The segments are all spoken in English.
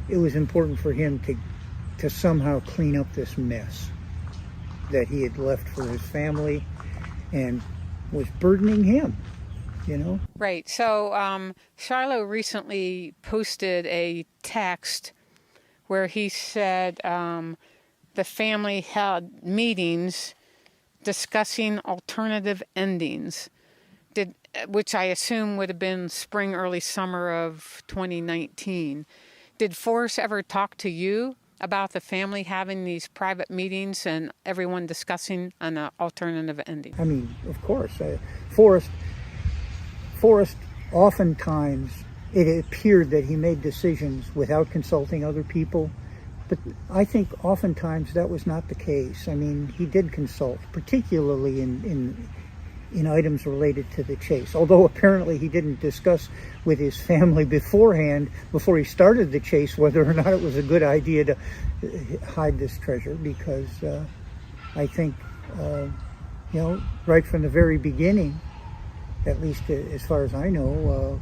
it was important for him to somehow clean up this mess that he had left for his family and was burdening him, you know? Right. So Shiloh recently posted a text where he said the family had meetings discussing alternative endings, which I assume would have been spring, early summer of 2019. Did Forrest ever talk to you about the family having these private meetings and everyone discussing an alternative ending? I mean, of course. Forrest, oftentimes, it appeared that he made decisions without consulting other people, but I think oftentimes that was not the case. I mean, he did consult, particularly in items related to the chase, although apparently he didn't discuss with his family beforehand, before he started the chase, whether or not it was a good idea to hide this treasure, because I think, right from the very beginning, at least as far as I know,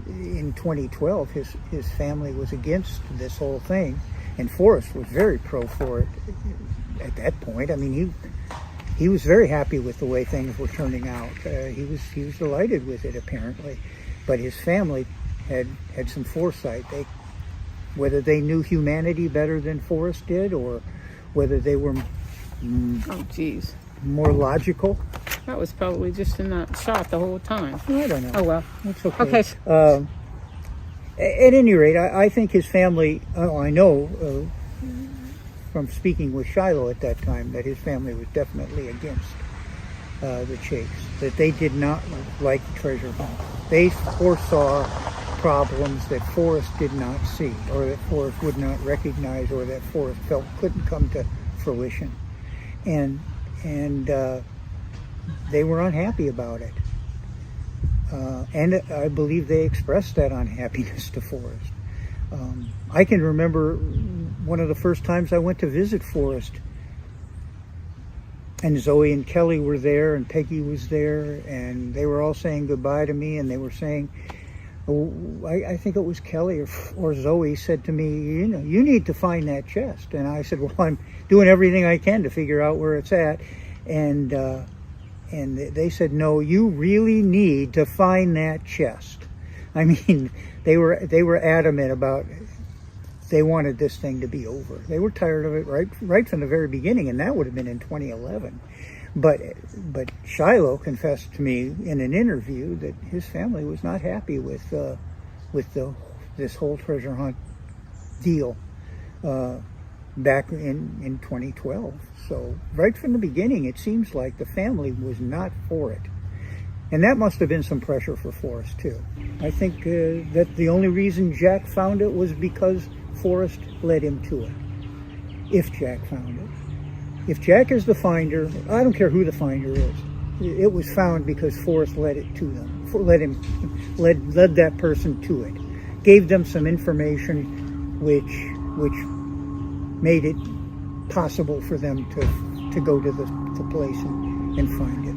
in 2012, his family was against this whole thing, and Forrest was very pro for it at that point. I mean, he was very happy with the way things were turning out. He was delighted with it, apparently, but his family had some foresight. Whether they knew humanity better than Forrest did, or whether they were more logical. That was probably just in that shot the whole time. I don't know. Oh, well. That's okay. At any rate, I think his family, I know from speaking with Shiloh at that time, that his family was definitely against the chase, that they did not like the treasure hunt. They foresaw problems that Forrest did not see, or that Forrest would not recognize, or that Forrest felt couldn't come to fruition. And they were unhappy about it. And I believe they expressed that unhappiness to Forrest. I can remember one of the first times I went to visit Forrest, and Zoe and Kelly were there, and Peggy was there, and they were all saying goodbye to me, and they were saying, I think it was Kelly or Zoe said to me, you need to find that chest. And I said, well, I'm doing everything I can to figure out where it's at. And they said, no, you really need to find that chest. I mean, they were adamant about, they wanted this thing to be over. They were tired of it right from the very beginning, and that would have been in 2011. But Shiloh confessed to me in an interview that his family was not happy with this whole treasure hunt deal back in 2012. So right from the beginning, it seems like the family was not for it. And that must have been some pressure for Forrest, too. I think that the only reason Jack found it was because Forrest led him to it. If Jack found it. If Jack is the finder, I don't care who the finder is. It was found because Forrest led it to them. Led that person to it. Gave them some information which made it possible for them to go to the place and find it.